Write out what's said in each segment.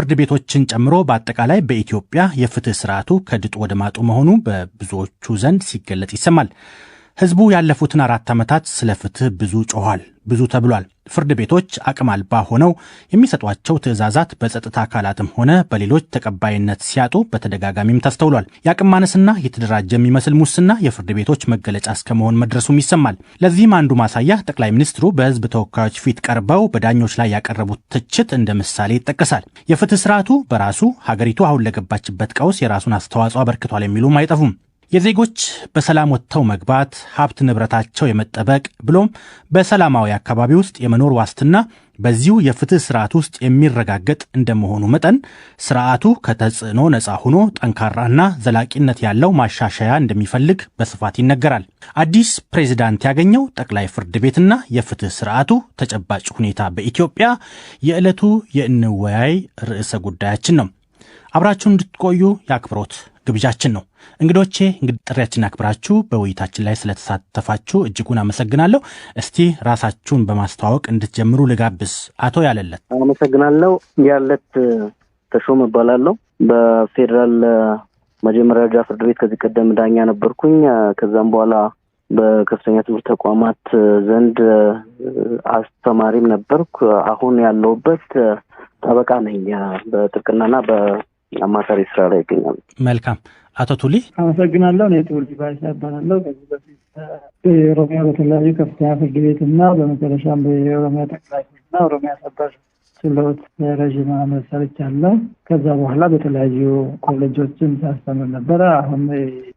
ፍርድ ቤቶችን ጨምሮ በአጠቃላይ በኢትዮጵያ የፍትህ ስርዓቱ ከድጡ ወደ ማጡ መሆኑ በብዙዎቹ ዘንድ ሲገለጽ ይሰማል። ህዝቡ ያለፉትን 4 ዓመታት ስለ ፍትህ ብዙ ጮኋል፣ ብዙ ተብሏል። ፍርድ ቤቶች አቅም አልባ ሆነው የሚሰጧቸው ትዕዛዛት በጸጥታ አካላትም ሆነ በሌሎች ተቀባይነት ሲያጡ በተደጋጋሚም ተስተውሏል። የአቅም ማነስና የተደራጀ የሚመስል ሙስና የፍርድ ቤቶች መገለጫ እስከመሆን መድረሱም ይሰማል። ለዚህም አንዱ ማሳያ ጠቅላይ ሚኒስትሩ በህዝብ ተወካዮች ፊት ቀርበው በዳኞች ላይ ያቀረቡት ትችት እንደ ምሳሌ ይጠቀሳል። የፍትህ ስርዓቱ በራሱ ሀገሪቱ አሁን ለገባችበት ቀውስ የራሱን አስተዋጽኦ አበርክቷል የሚሉም አይጠፉም። የዜጎች በሰላም ወጥተው መግባት፣ ሀብት ንብረታቸው የመጠበቅ ብሎም በሰላማዊ አካባቢ ውስጥ የመኖር ዋስትና በዚሁ የፍትህ ስርዓት ውስጥ የሚረጋገጥ እንደመሆኑ መጠን ስርዓቱ ከተጽዕኖ ነፃ ሆኖ ጠንካራና ዘላቂነት ያለው ማሻሻያ እንደሚፈልግ በስፋት ይነገራል። አዲስ ፕሬዝዳንት ያገኘው ጠቅላይ ፍርድ ቤትና የፍትህ ስርዓቱ ተጨባጭ ሁኔታ በኢትዮጵያ የዕለቱ የእንወያይ ርዕሰ ጉዳያችን ነው። አብራችሁን እንድትቆዩ የአክብሮት ግብዣችን ነው። እንግዶቼ ጥሪያችንን አክብራችሁ በውይይታችን ላይ ስለተሳተፋችሁ እጅጉን አመሰግናለሁ። እስቲ ራሳችሁን በማስተዋወቅ እንድትጀምሩ ልጋብዝ። አቶ ያለለት። አመሰግናለሁ። ያለት ተሾመ እባላለሁ። በፌደራል መጀመሪያ ደረጃ ፍርድ ቤት ከዚህ ቀደም ዳኛ ነበርኩኝ። ከዛም በኋላ በከፍተኛ ትምህርት ተቋማት ዘንድ አስተማሪም ነበርኩ። አሁን ያለሁበት ጠበቃ ነኝ። በጥብቅናና በአማካሪ ስራ ላይ ይገኛል። መልካም። አቶ ቱሊ። አመሰግናለሁ። እኔ ቱሊ ባይሳ እባላለሁ። ከዚህ በፊት በኦሮሚያ በተለያዩ ከፍተኛ ፍርድ ቤትና በመጨረሻም በኦሮሚያ ጠቅላይ ፍርድና ኦሮሚያ ሰበር ችሎት ረዥም ዓመት ሰርቻለሁ። ከዛ በኋላ በተለያዩ ኮሌጆችም ሳስተምር ነበረ። አሁን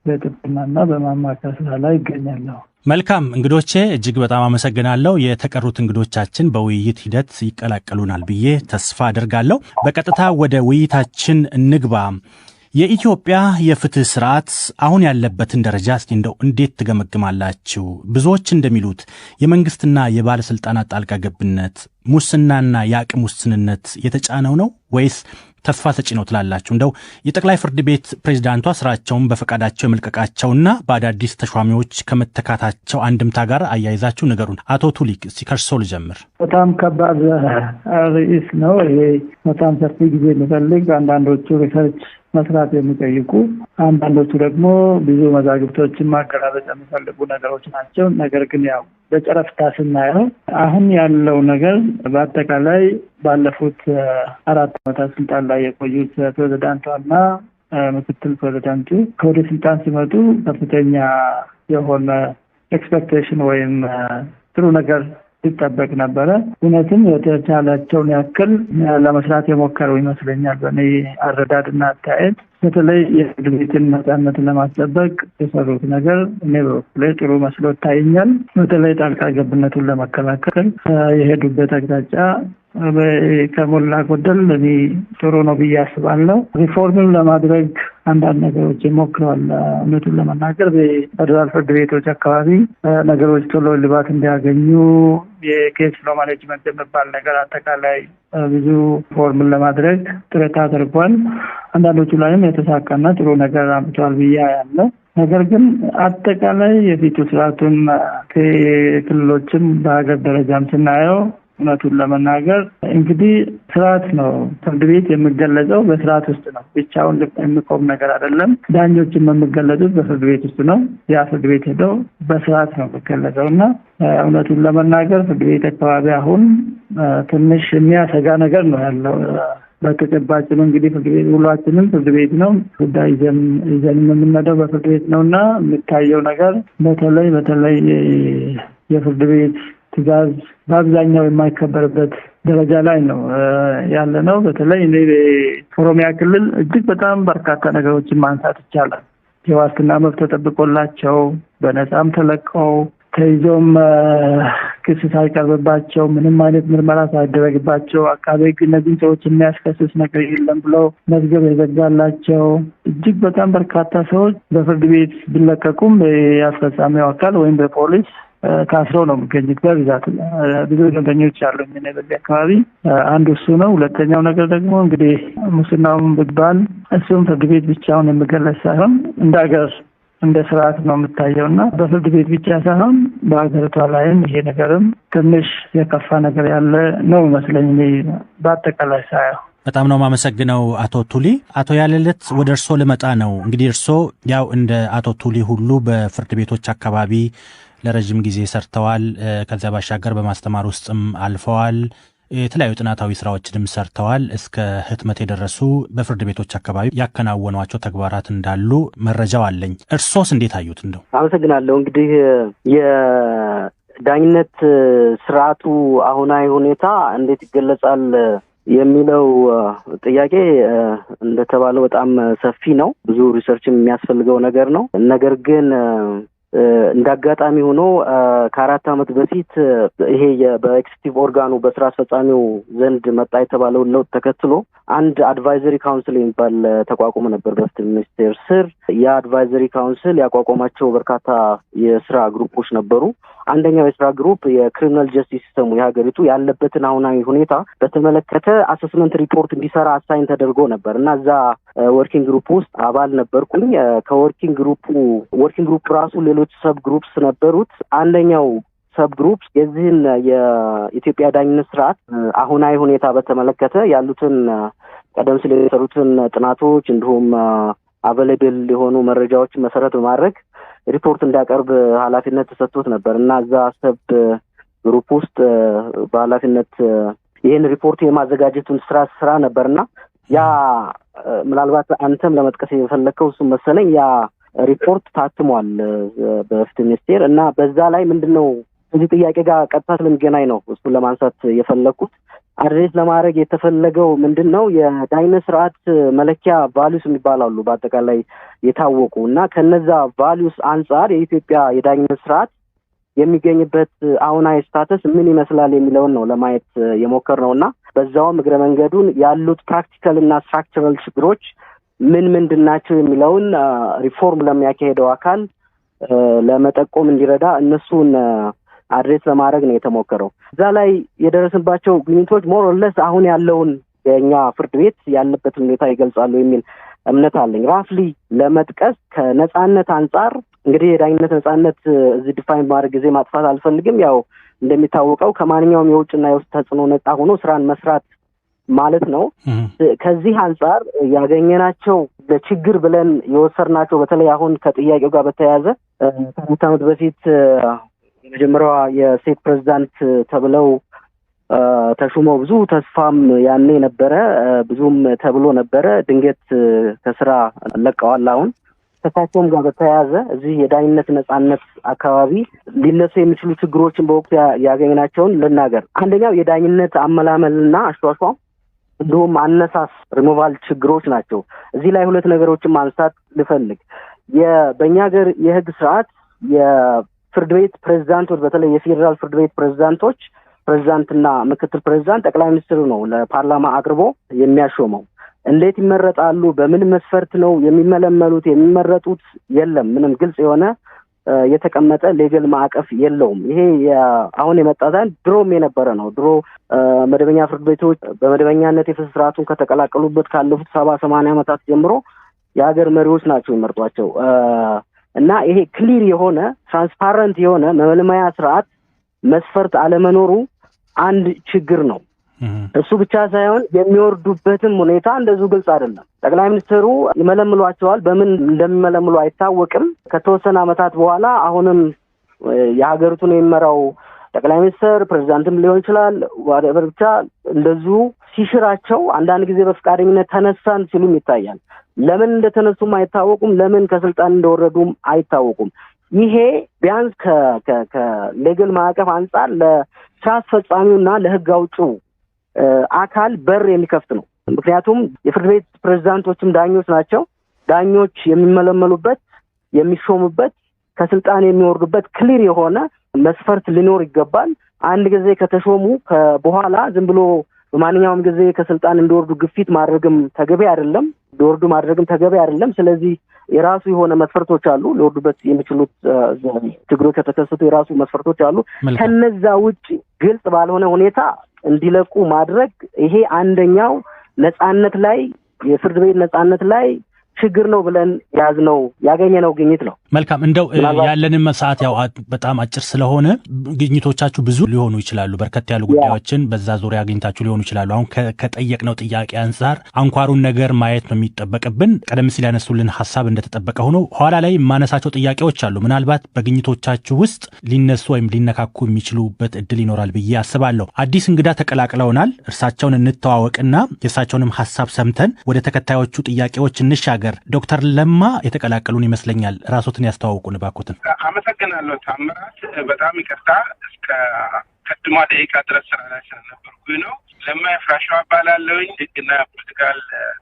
በጥብቅናና በማማከር ስራ ላይ ይገኛለሁ። መልካም እንግዶቼ እጅግ በጣም አመሰግናለሁ። የተቀሩት እንግዶቻችን በውይይት ሂደት ይቀላቀሉናል ብዬ ተስፋ አደርጋለሁ። በቀጥታ ወደ ውይይታችን እንግባ። የኢትዮጵያ የፍትህ ስርዓት አሁን ያለበትን ደረጃ እስቲ እንደው እንዴት ትገመግማላችሁ? ብዙዎች እንደሚሉት የመንግስትና የባለስልጣናት ጣልቃ ገብነት፣ ሙስናና የአቅም ውስንነት የተጫነው ነው ወይስ ተስፋ ሰጪ ነው ትላላችሁ? እንደው የጠቅላይ ፍርድ ቤት ፕሬዝዳንቷ ስራቸውን በፈቃዳቸው የመልቀቃቸውና በአዳዲስ ተሿሚዎች ከመተካታቸው አንድምታ ጋር አያይዛችሁ ንገሩን። አቶ ቱሊክ እስቲ ከርሶ ልጀምር። በጣም ከባድ ርዕስ ነው ይሄ። በጣም ሰፊ ጊዜ የሚፈልግ፣ አንዳንዶቹ ሪሰርች መስራት የሚጠይቁ፣ አንዳንዶቹ ደግሞ ብዙ መዛግብቶችን ማገላበጥ የሚፈልጉ ነገሮች ናቸው። ነገር ግን ያው በጨረፍታ ስናየው አሁን ያለው ነገር በአጠቃላይ ባለፉት 4 ዓመታት ስልጣን ላይ የቆዩት ፕሬዝዳንቷና ምክትል ፕሬዝዳንቱ ከወደ ስልጣን ሲመጡ ከፍተኛ የሆነ ኤክስፔክቴሽን ወይም ጥሩ ነገር ሲጠበቅ ነበረ። እውነትም የተቻላቸውን ያክል ለመስራት የሞከሩ ይመስለኛል። በእኔ አረዳድና አስተያየት በተለይ የፍርድ ቤትን ነፃነት ለማስጠበቅ የሰሩት ነገር እኔ በበኩሌ ጥሩ መስሎ ይታየኛል። በተለይ ጣልቃ ገብነቱን ለመከላከል የሄዱበት አቅጣጫ ከሞላ ጎደል እኔ ጥሩ ነው ብዬ አስባለሁ። ሪፎርምም ለማድረግ አንዳንድ ነገሮች ሞክረዋል። እውነቱን ለመናገር በፌደራል ፍርድ ቤቶች አካባቢ ነገሮች ቶሎ ልባት እንዲያገኙ የኬስ ፍሎ ማኔጅመንት የሚባል ነገር አጠቃላይ ብዙ ሪፎርምን ለማድረግ ጥረት አድርጓል። አንዳንዶቹ ላይም የተሳካና ጥሩ ነገር አምጥቷል ብዬ ያለው። ነገር ግን አጠቃላይ የፊቱ ስርዓቱን ከክልሎችም በሀገር ደረጃም ስናየው እውነቱን ለመናገር እንግዲህ ስርዓት ነው። ፍርድ ቤት የሚገለጸው በስርዓት ውስጥ ነው። ብቻውን የሚቆም ነገር አይደለም። ዳኞችም የሚገለጹት በፍርድ ቤት ውስጥ ነው። ያ ፍርድ ቤት ሄደው በስርዓት ነው የሚገለጸው እና እውነቱን ለመናገር ፍርድ ቤት አካባቢ አሁን ትንሽ የሚያሰጋ ነገር ነው ያለው። በተጨባጭም እንግዲህ ፍርድ ቤት ሁላችንም ፍርድ ቤት ነው ጉዳይ ይዘን የምንሄደው በፍርድ ቤት ነው እና የሚታየው ነገር በተለይ የፍርድ ቤት ትዕዛዝ በአብዛኛው የማይከበርበት ደረጃ ላይ ነው ያለ ነው። በተለይ እኔ በኦሮሚያ ክልል እጅግ በጣም በርካታ ነገሮችን ማንሳት ይቻላል። የዋስትና መብት ተጠብቆላቸው በነፃም ተለቀው ተይዞም ክስ ሳይቀርብባቸው ምንም አይነት ምርመራ ሳይደረግባቸው አቃቤ ሕግ እነዚህን ሰዎች የሚያስከስስ ነገር የለም ብለው መዝገብ የዘጋላቸው እጅግ በጣም በርካታ ሰዎች በፍርድ ቤት ቢለቀቁም የአስፈጻሚው አካል ወይም በፖሊስ ታስረው ነው የሚገኙት። በብዛት ብዙ ደንበኞች አሉኝ እኔ በዚህ አካባቢ። አንዱ እሱ ነው። ሁለተኛው ነገር ደግሞ እንግዲህ ሙስናውን ቢባል እሱም ፍርድ ቤት ብቻውን የሚገለጽ ሳይሆን እንደ ሀገር እንደ ስርዓት ነው የምታየው እና በፍርድ ቤት ብቻ ሳይሆን በሀገሪቷ ላይም ይሄ ነገርም ትንሽ የከፋ ነገር ያለ ነው ይመስለኝ በአጠቃላይ ሳየው። በጣም ነው ማመሰግነው አቶ ቱሊ። አቶ ያለለት ወደ እርሶ ልመጣ ነው። እንግዲህ እርሶ ያው እንደ አቶ ቱሊ ሁሉ በፍርድ ቤቶች አካባቢ ለረጅም ጊዜ ሰርተዋል። ከዚያ ባሻገር በማስተማር ውስጥም አልፈዋል። የተለያዩ ጥናታዊ ስራዎችንም ሰርተዋል። እስከ ህትመት የደረሱ በፍርድ ቤቶች አካባቢ ያከናወኗቸው ተግባራት እንዳሉ መረጃው አለኝ። እርሶስ እንዴት አዩት? እንደው አመሰግናለሁ። እንግዲህ የዳኝነት ስርዓቱ አሁናዊ ሁኔታ እንዴት ይገለጻል የሚለው ጥያቄ እንደተባለው በጣም ሰፊ ነው። ብዙ ሪሰርችም የሚያስፈልገው ነገር ነው። ነገር ግን እንዳጋጣሚ ሆኖ ከ4 ዓመት በፊት ይሄ በኤክስኪዩቲቭ ኦርጋኑ በስራ አስፈጻሚው ዘንድ መጣ የተባለውን ለውጥ ተከትሎ አንድ አድቫይዘሪ ካውንስል የሚባል ተቋቁሞ ነበር በፍትህ ሚኒስቴር ስር። የአድቫይዘሪ ካውንስል ያቋቋማቸው በርካታ የስራ ግሩፖች ነበሩ። አንደኛው የስራ ግሩፕ የክሪሚናል ጀስቲስ ሲስተሙ የሀገሪቱ ያለበትን አሁናዊ ሁኔታ በተመለከተ አሰስመንት ሪፖርት እንዲሰራ አሳይን ተደርጎ ነበር እና እዛ ወርኪንግ ግሩፕ ውስጥ አባል ነበርኩኝ። ከወርኪንግ ግሩፕ ራሱ ሌሎች ሰብ ግሩፕስ ነበሩት። አንደኛው ሰብ ግሩፕ የዚህን የኢትዮጵያ ዳኝነት ስርዓት አሁናዊ ሁኔታ በተመለከተ ያሉትን ቀደም ሲል የሰሩትን ጥናቶች እንዲሁም አቬሌብል የሆኑ መረጃዎችን መሰረት በማድረግ ሪፖርት እንዲያቀርብ ኃላፊነት ተሰጥቶት ነበር እና እዛ ሰብ ግሩፕ ውስጥ በኃላፊነት ይህን ሪፖርት የማዘጋጀቱን ስራ ነበርና ያ ምናልባት አንተም ለመጥቀስ የፈለከው እሱ መሰለኝ ያ ሪፖርት ታትሟል በፍትህ ሚኒስቴር እና በዛ ላይ ምንድነው እዚህ ጥያቄ ጋር ቀጥታ ስለሚገናኝ ነው እሱን ለማንሳት የፈለኩት። አድሬስ ለማድረግ የተፈለገው ምንድነው የዳኝነት ስርዓት መለኪያ ቫልዩስ የሚባላሉ በአጠቃላይ የታወቁ እና ከነዛ ቫልዩስ አንጻር የኢትዮጵያ የዳኝነት ስርዓት የሚገኝበት አሁናዊ ስታተስ ምን ይመስላል የሚለውን ነው ለማየት የሞከርነውና በዛውም እግረ መንገዱን ያሉት ፕራክቲካል እና ስትራክቸራል ችግሮች ምንድናቸው የሚለውን ሪፎርም ለሚያካሄደው አካል ለመጠቆም እንዲረዳ እነሱን አድሬስ ለማድረግ ነው የተሞከረው። እዛ ላይ የደረስንባቸው ግኝቶች ሞር ኦር ለስ አሁን ያለውን የኛ ፍርድ ቤት ያለበትን ሁኔታ ይገልጻሉ የሚል እምነት አለኝ። ራፍሊ ለመጥቀስ ከነጻነት አንጻር እንግዲህ የዳኝነት ነጻነት እዚህ ዲፋይን ማድረግ ጊዜ ማጥፋት አልፈልግም። ያው እንደሚታወቀው ከማንኛውም የውጭና የውስጥ ተጽዕኖ ነጻ ሆኖ ስራን መስራት ማለት ነው። ከዚህ አንጻር ያገኘናቸው ለችግር ብለን የወሰድናቸው በተለይ አሁን ከጥያቄው ጋር በተያያዘ ከ2 ዓመት በፊት የመጀመሪያዋ የሴት ፕሬዝዳንት ተብለው ተሹመው ብዙ ተስፋም ያኔ ነበረ፣ ብዙም ተብሎ ነበረ። ድንገት ከስራ ለቀዋል። አሁን ከታቸውም ጋር በተያያዘ እዚህ የዳኝነት ነጻነት አካባቢ ሊነሱ የሚችሉ ችግሮችን በወቅቱ ያገኘናቸውን ልናገር። አንደኛው የዳኝነት አመላመልና አሿሿም እንዲሁም አነሳስ ሪሞቫል ችግሮች ናቸው። እዚህ ላይ 2 ነገሮችን ማንሳት ልፈልግ። በእኛ ሀገር የህግ ስርዓት የፍርድ ቤት ፕሬዝዳንቶች በተለይ የፌዴራል ፍርድ ቤት ፕሬዝዳንቶች ፕሬዝዳንትና ምክትል ፕሬዝዳንት ጠቅላይ ሚኒስትሩ ነው ለፓርላማ አቅርቦ የሚያሾመው። እንዴት ይመረጣሉ? በምን መስፈርት ነው የሚመለመሉት? የሚመረጡት የለም። ምንም ግልጽ የሆነ የተቀመጠ ሌገል ማዕቀፍ የለውም። ይሄ አሁን የመጣታን ድሮም የነበረ ነው። ድሮ መደበኛ ፍርድ ቤቶች በመደበኛነት የፍትህ ስርዓቱን ከተቀላቀሉበት ካለፉት 70-80 ዓመታት ጀምሮ የሀገር መሪዎች ናቸው የሚመርጧቸው እና ይሄ ክሊር የሆነ ትራንስፓረንት የሆነ መመልመያ ስርዓት መስፈርት አለመኖሩ አንድ ችግር ነው። እሱ ብቻ ሳይሆን የሚወርዱበትም ሁኔታ እንደዚሁ ግልጽ አይደለም። ጠቅላይ ሚኒስትሩ ይመለምሏቸዋል። በምን እንደሚመለምሉ አይታወቅም። ከተወሰነ ዓመታት በኋላ አሁንም የሀገሪቱን የሚመራው ጠቅላይ ሚኒስትር ፕሬዝዳንትም ሊሆን ይችላል ወደበር ብቻ እንደዚሁ ሲሽራቸው አንዳንድ ጊዜ በፍቃደኝነት ተነሳን ሲሉም ይታያል። ለምን እንደተነሱም አይታወቁም። ለምን ከስልጣን እንደወረዱም አይታወቁም። ይሄ ቢያንስ ከሌገል ማዕቀፍ አንጻር ለስራ አስፈጻሚውና ለህግ አውጪው አካል በር የሚከፍት ነው። ምክንያቱም የፍርድ ቤት ፕሬዝዳንቶችም ዳኞች ናቸው። ዳኞች የሚመለመሉበት የሚሾሙበት ከስልጣን የሚወርዱበት ክሊር የሆነ መስፈርት ሊኖር ይገባል። አንድ ጊዜ ከተሾሙ በኋላ ዝም ብሎ በማንኛውም ጊዜ ከስልጣን እንዲወርዱ ግፊት ማድረግም ተገቢ አይደለም፣ እንዲወርዱ ማድረግም ተገቢ አይደለም። ስለዚህ የራሱ የሆነ መስፈርቶች አሉ። ሊወርዱበት የሚችሉት ችግሮች ከተከሰቱ የራሱ መስፈርቶች አሉ። ከነዛ ውጭ ግልጽ ባልሆነ ሁኔታ እንዲለቁ ማድረግ ይሄ አንደኛው ነጻነት ላይ የፍርድ ቤት ነጻነት ላይ ችግር ነው ብለን ያገኘነው ግኝት ነው። መልካም እንደው ያለንን ሰዓት ያው በጣም አጭር ስለሆነ ግኝቶቻችሁ ብዙ ሊሆኑ ይችላሉ። በርከት ያሉ ጉዳዮችን በዛ ዙሪያ አግኝታችሁ ሊሆኑ ይችላሉ። አሁን ከጠየቅነው ጥያቄ አንፃር አንኳሩን ነገር ማየት ነው የሚጠበቅብን። ቀደም ሲል ያነሱልን ሐሳብ እንደተጠበቀ ሆኖ ኋላ ላይ ማነሳቸው ጥያቄዎች አሉ። ምናልባት በግኝቶቻችሁ ውስጥ ሊነሱ ወይም ሊነካኩ የሚችሉበት እድል ይኖራል ብዬ አስባለሁ። አዲስ እንግዳ ተቀላቅለውናል። እርሳቸውን እንተዋወቅና የእርሳቸውንም ሐሳብ ሰምተን ወደ ተከታዮቹ ጥያቄዎች እንሻገር። ዶክተር ለማ የተቀላቀሉን ይመስለኛል። ራሶትን ያስተዋውቁን እባክዎትን። አመሰግናለሁ ታምራት። በጣም ይቅርታ እስከ ከድማ ደቂቃ ድረስ ስራ ላይ ስለነበርኩኝ ነው። ለማ ይፍራሸዋ እባላለሁኝ። ሕግና ፖለቲካል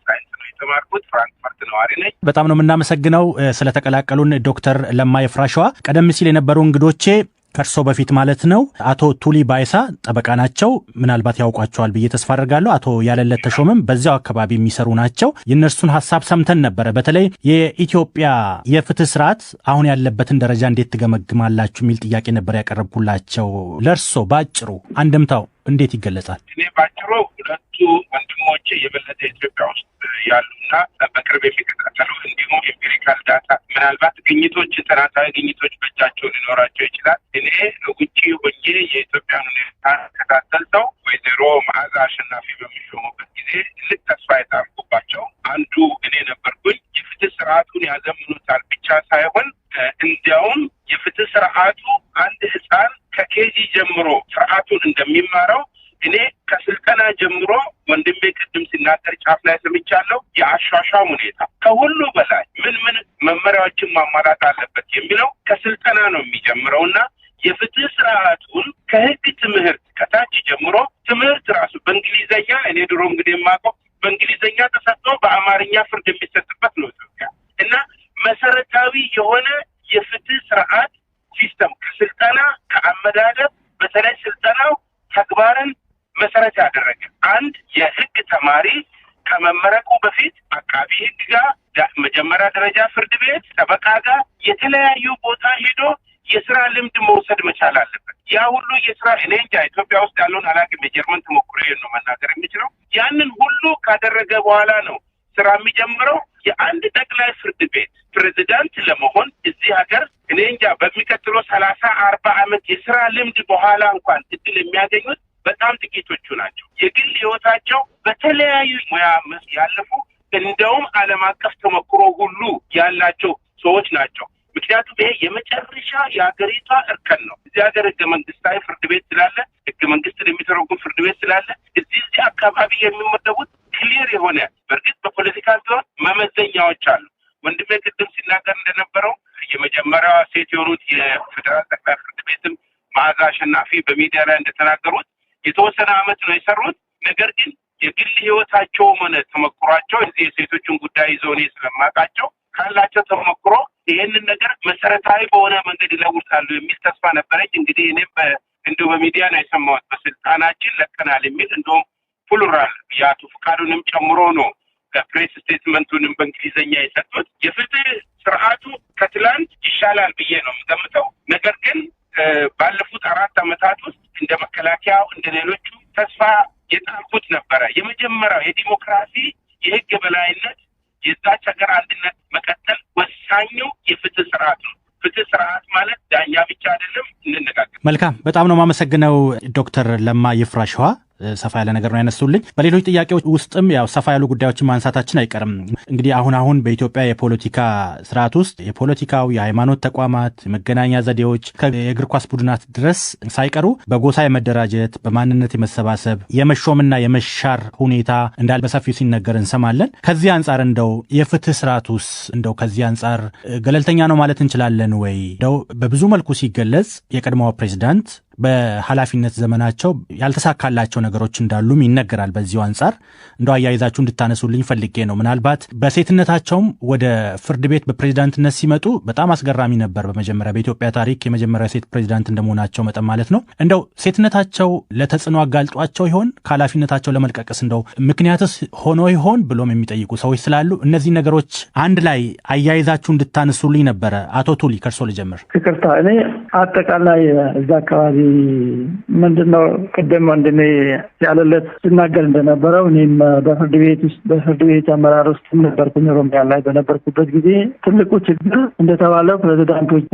ሳይንስ ነው የተማርኩት። ፍራንክፈርት ነዋሪ ነኝ። በጣም ነው የምናመሰግነው ስለተቀላቀሉን ዶክተር ለማ ይፍራሸዋ። ቀደም ሲል የነበሩ እንግዶቼ ከእርሶ በፊት ማለት ነው አቶ ቱሊ ባይሳ ጠበቃ ናቸው። ምናልባት ያውቋቸዋል ብዬ ተስፋ አደርጋለሁ። አቶ ያለለት ተሾመም በዚያው አካባቢ የሚሰሩ ናቸው። የእነርሱን ሐሳብ ሰምተን ነበረ። በተለይ የኢትዮጵያ የፍትህ ስርዓት አሁን ያለበትን ደረጃ እንዴት ትገመግማላችሁ የሚል ጥያቄ ነበር ያቀረብኩላቸው። ለእርሶ ባጭሩ አንድምታው እንዴት ይገለጻል? እኔ ባጭሩ ሁለቱ ወንድሞቼ የበለጠ ኢትዮጵያ ውስጥ ያሉና በቅርብ የሚከታተሉ እንዲሁም ኤምፒሪካል ዳታ ምናልባት ግኝቶች ጥናታዊ ግኝቶች በእጃቸው ሊኖራቸው ይችላል። እኔ ውጪ ሆኜ የኢትዮጵያን ሁኔታ ከታተል ሰው ወይዘሮ መዓዛ አሸናፊ በሚሾሙበት ጊዜ ትልቅ ተስፋ የጣልኩባቸው አንዱ እኔ ነበርኩኝ። የፍትህ ስርዓቱን ያዘምኑታል ብቻ ሳይሆን እንዲያውም የፍትህ ስርዓቱ አንድ ህፃን ከኬጂ ጀምሮ ስርዓቱን እንደሚማረው እኔ ከስልጠና ጀምሮ ወንድሜ ቅድም ሲናገር ጫፍ ላይ ሰምቻለሁ። የአሿሿም ሁኔታ ከሁሉ በላይ ምን መመሪያዎችን ማሟላት አለበት የሚለው ከስልጠና ነው የሚጀምረውና የፍትህ ስርዓቱን ከህግ ትምህርት ከታች ጀምሮ ትምህርት ራሱ በእንግሊዘኛ እኔ ድሮ እንግዲህ የማውቀው በእንግሊዘኛ ተሰጥቶ በአማርኛ ፍርድ የሚሰጥበት ነው ኢትዮጵያ እና መሰረታዊ የሆነ የፍትህ ስርዓት ሲስተም ከስልጠና ከአመዳደብ በተለይ ስልጠናው ተግባርን መሰረት ያደረገ አንድ የህግ ተማሪ ከመመረቁ በፊት አቃቢ ህግ ጋር መጀመሪያ ደረጃ ፍርድ ቤት ጠበቃ ጋር የተለያዩ ቦታ ሄዶ የስራ ልምድ መውሰድ መቻል አለበት። ያ ሁሉ የስራ እኔ እንጃ ኢትዮጵያ ውስጥ ያለውን አላውቅም። የጀርመን ተሞክሮ ነው መናገር የሚችለው። ያንን ሁሉ ካደረገ በኋላ ነው ስራ የሚጀምረው። የአንድ ጠቅላይ ፍርድ ቤት ፕሬዝዳንት ለመሆን እዚህ ሀገር እኔ እንጃ በሚቀጥለው 30-40 ዓመት የስራ ልምድ በኋላ እንኳን እድል የሚያገኙት በጣም ጥቂቶቹ ናቸው። የግል ህይወታቸው በተለያዩ ሙያ ያለፉ እንደውም ዓለም አቀፍ ተሞክሮ ሁሉ ያላቸው ሰዎች ናቸው። ምክንያቱም ይሄ የመጨረሻ የሀገሪቷ እርከን ነው። እዚህ ሀገር ህገ መንግስታዊ ፍርድ ቤት ስላለ፣ ህገ መንግስትን የሚተረጉም ፍርድ ቤት ስላለ እዚህ አካባቢ የሚመደቡት ክሊር የሆነ በእርግጥ በፖለቲካ ቢሆን መመዘኛዎች አሉ። ወንድሜ ቅድም ሲናገር እንደነበረው የመጀመሪያዋ ሴት የሆኑት የፌዴራል ጠቅላይ ፍርድ ቤትም መዓዛ አሸናፊ በሚዲያ ላይ እንደተናገሩት የተወሰነ ዓመት ነው የሰሩት። ነገር ግን የግል ህይወታቸውም ሆነ ተሞክሯቸው እዚህ የሴቶችን ጉዳይ ይዘው እኔ ስለማውቃቸው ካላቸው ተሞክሮ ይህንን ነገር መሰረታዊ በሆነ መንገድ ይለውጣሉ የሚል ተስፋ ነበረች። እንግዲህ እኔም እንደው በሚዲያ ነው የሰማሁት። በስልጣናችን ለቀናል የሚል እንደውም ፕሉራል የአቶ ፍቃዱንም ጨምሮ ነው ከፕሬስ ስቴትመንቱንም በእንግሊዝኛ የሰጡት። የፍትህ ስርዓቱ ከትላንት ይሻላል ብዬ ነው የምገምተው። ነገር ግን ባለፉት 4 ዓመታት ውስጥ እንደ መከላከያው እንደ ሌሎቹ ተስፋ የጣልኩት ነበረ። የመጀመሪያው የዲሞክራሲ የህግ የበላይነት የዛች ሀገር አንድነት መቀጠል ወሳኙ የፍትህ ስርዓት ነው። ፍትህ ስርዓት ማለት ዳኛ ብቻ አይደለም። እንነጋገር። መልካም፣ በጣም ነው የማመሰግነው ዶክተር ለማ ይፍራሸዋ። ሰፋ ያለ ነገር ነው ያነሱልኝ። በሌሎች ጥያቄዎች ውስጥም ያው ሰፋ ያሉ ጉዳዮችን ማንሳታችን አይቀርም። እንግዲህ አሁን በኢትዮጵያ የፖለቲካ ስርዓት ውስጥ የፖለቲካው፣ የሃይማኖት ተቋማት፣ የመገናኛ ዘዴዎች ከእግር ኳስ ቡድናት ድረስ ሳይቀሩ በጎሳ የመደራጀት፣ በማንነት የመሰባሰብ፣ የመሾምና የመሻር ሁኔታ እንዳለ በሰፊው ሲነገር እንሰማለን። ከዚህ አንጻር እንደው የፍትህ ስርዓት ውስጥ እንደው ከዚህ አንጻር ገለልተኛ ነው ማለት እንችላለን ወይ? እንደው በብዙ መልኩ ሲገለጽ የቀድሞው ፕሬዝዳንት በኃላፊነት ዘመናቸው ያልተሳካላቸው ነገሮች እንዳሉም ይነገራል። በዚሁ አንጻር እንደው አያይዛችሁ እንድታነሱልኝ ፈልጌ ነው። ምናልባት በሴትነታቸውም ወደ ፍርድ ቤት በፕሬዝዳንትነት ሲመጡ በጣም አስገራሚ ነበር። በመጀመሪያ በኢትዮጵያ ታሪክ የመጀመሪያ ሴት ፕሬዝዳንት እንደመሆናቸው መጠን ማለት ነው። እንደው ሴትነታቸው ለተጽዕኖ አጋልጧቸው ይሆን? ከኃላፊነታቸው ለመልቀቅስ እንደው ምክንያትስ ሆኖ ይሆን ብሎም የሚጠይቁ ሰዎች ስላሉ እነዚህ ነገሮች አንድ ላይ አያይዛችሁ እንድታነሱልኝ ነበረ። አቶ ቱሊ ከርሶ ልጀምር። ይቅርታ፣ እኔ አጠቃላይ እዛ አካባቢ ምንድነው ቅድም ወንድሜ ያለለት ሲናገር እንደነበረው እኔም በፍርድ ቤት አመራር ውስጥ ነበርኩኝ። ኦሮሚያ ላይ በነበርኩበት ጊዜ ትልቁ ችግር እንደተባለው ፕሬዚዳንቶች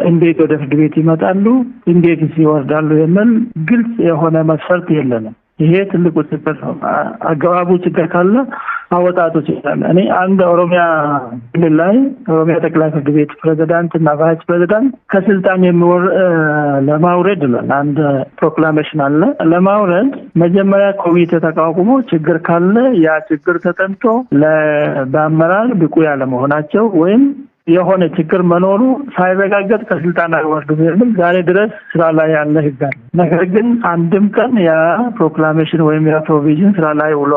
እንዴት ወደ ፍርድ ቤት ይመጣሉ፣ እንዴት ይወርዳሉ የሚል ግልጽ የሆነ መስፈርት የለንም። ይሄ ትልቁ ችግር ነው። አገባቡ ችግር ካለ አወጣጡ ችግር። እኔ አንድ ኦሮሚያ ክልል ላይ ኦሮሚያ ጠቅላይ ፍርድ ቤት ፕሬዚዳንት እና ቫይስ ፕሬዚዳንት ከስልጣን ለማውረድ አንድ ፕሮክላሜሽን አለ። ለማውረድ መጀመሪያ ኮሚቴ ተቋቁሞ ችግር ካለ ያ ችግር ተጠንቶ በአመራር ብቁ ያለመሆናቸው ወይም የሆነ ችግር መኖሩ ሳይረጋገጥ ከስልጣን አይወርዱም የሚል ዛሬ ድረስ ስራ ላይ ያለ ህግ አለ። ነገር ግን አንድም ቀን ያ ፕሮክላሜሽን ወይም ያ ፕሮቪዥን ስራ ላይ ውሎ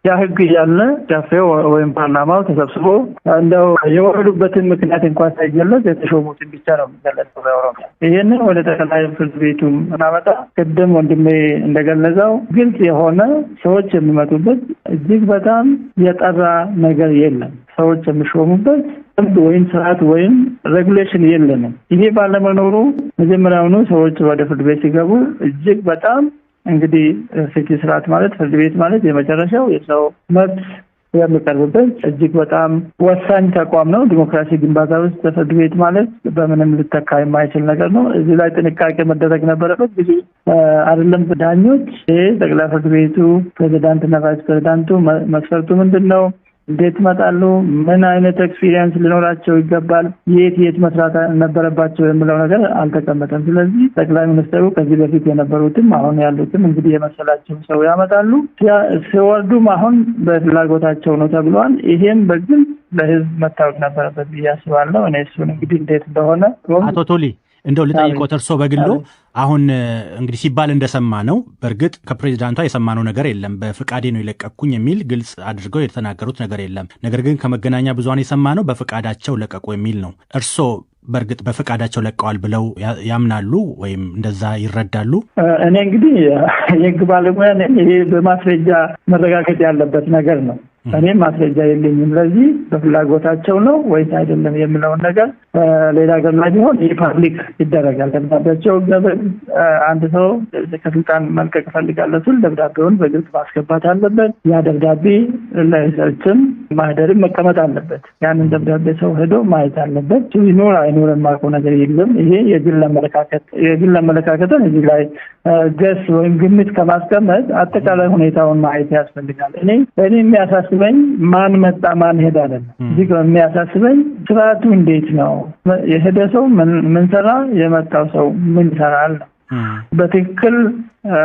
ያ ህግ እያለ ጃፌው ወይም ፓርላማው ተሰብስቦ እንደው የወረዱበትን ምክንያት እንኳን ሳይገለጽ የተሾሙትን ብቻ ነው የሚገለጸው በኦሮሚያ። ይሄንን ወደ ጠቅላይ ፍርድ ቤቱ እናመጣ። ቅድም ወንድሜ እንደገለጸው ግልጽ የሆነ ሰዎች የሚመጡበት እጅግ በጣም የጠራ ነገር የለም። ሰዎች የሚሾሙበት ህግ ወይም ስርዓት ወይም ሬጉሌሽን የለንም። ይሄ ባለመኖሩ መጀመሪያውኑ ሰዎች ወደ ፍርድ ቤት ሲገቡ እጅግ በጣም እንግዲህ ፍትህ ስርዓት ማለት ፍርድ ቤት ማለት የመጨረሻው የሰው መብት የሚቀርብበት እጅግ በጣም ወሳኝ ተቋም ነው። ዲሞክራሲ ግንባታ ውስጥ ፍርድ ቤት ማለት በምንም ሊተካ የማይችል ነገር ነው። እዚህ ላይ ጥንቃቄ መደረግ ነበረበት። ብዙ አይደለም ዳኞች ጠቅላይ ፍርድ ቤቱ ፕሬዚዳንትና ቫይስ ፕሬዚዳንቱ መስፈርቱ ምንድን ነው? እንዴት ይመጣሉ? ምን አይነት ኤክስፒሪየንስ ሊኖራቸው ይገባል? የት መስራት ነበረባቸው የሚለው ነገር አልተቀመጠም። ስለዚህ ጠቅላይ ሚኒስትሩ ከዚህ በፊት የነበሩትም አሁን ያሉትም እንግዲህ የመሰላቸው ሰው ያመጣሉ። ሲወርዱም አሁን በፍላጎታቸው ነው ተብሏል። ይሄም በግልጽ ለህዝብ መታወቅ ነበረበት ብዬ አስባለሁ። እኔ እሱን እንግዲህ እንዴት እንደሆነ አቶ ቶሊ እንደው ልጠይቆት፣ እርሶ በግሎ አሁን እንግዲህ ሲባል እንደሰማ ነው። በእርግጥ ከፕሬዚዳንቷ የሰማነው ነገር የለም። በፍቃዴ ነው የለቀቅኩኝ የሚል ግልጽ አድርገው የተናገሩት ነገር የለም። ነገር ግን ከመገናኛ ብዙሃን የሰማነው በፍቃዳቸው ለቀቁ የሚል ነው። እርሶ በእርግጥ በፍቃዳቸው ለቀዋል ብለው ያምናሉ ወይም እንደዛ ይረዳሉ? እኔ እንግዲህ የህግ ባለሙያ ነኝ። ይሄ በማስረጃ መረጋገጥ ያለበት ነገር ነው። እኔም ማስረጃ የለኝም። ለዚህ በፍላጎታቸው ነው ወይስ አይደለም የሚለውን ነገር ሌላ ሀገር ላይ ቢሆን ይህ ፓብሊክ ይደረጋል። ደብዳቤያቸው አንድ ሰው ከስልጣን መልቀቅ እፈልጋለሁ ሲል ደብዳቤውን በግልጽ ማስገባት አለበት። ያ ደብዳቤ ለሰርችም ማህደርም መቀመጥ አለበት። ያንን ደብዳቤ ሰው ሄዶ ማየት አለበት። ይኖር አይኖር የማውቀው ነገር የለም። ይሄ የግል አመለካከትን እዚህ ላይ ገስ ወይም ግምት ከማስቀመጥ አጠቃላይ ሁኔታውን ማየት ያስፈልጋል። እኔ የሚያሳስበኝ ማን መጣ ማን ሄደ አይደለም። እዚህ የሚያሳስበኝ ስርዓቱ እንዴት ነው? የሄደ ሰው ምን ሰራ፣ የመጣው ሰው ምን ይሰራል ነው። በትክክል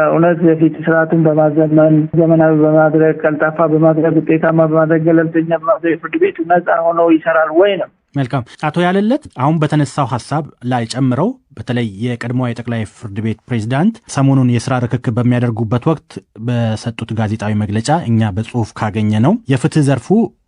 እውነት የፊት ስርዓቱን በማዘመን ዘመናዊ በማድረግ ቀልጣፋ በማድረግ ውጤታማ በማድረግ ገለልተኛ በማድረግ ፍርድ ቤቱ ነፃ ሆኖ ይሰራል ወይ ነው። መልካም። አቶ ያለለት አሁን በተነሳው ሀሳብ ላይ ጨምረው በተለይ የቀድሞዋ የጠቅላይ ፍርድ ቤት ፕሬዚዳንት ሰሞኑን የስራ ርክክብ በሚያደርጉበት ወቅት በሰጡት ጋዜጣዊ መግለጫ እኛ በጽሁፍ ካገኘ ነው የፍትህ ዘርፉ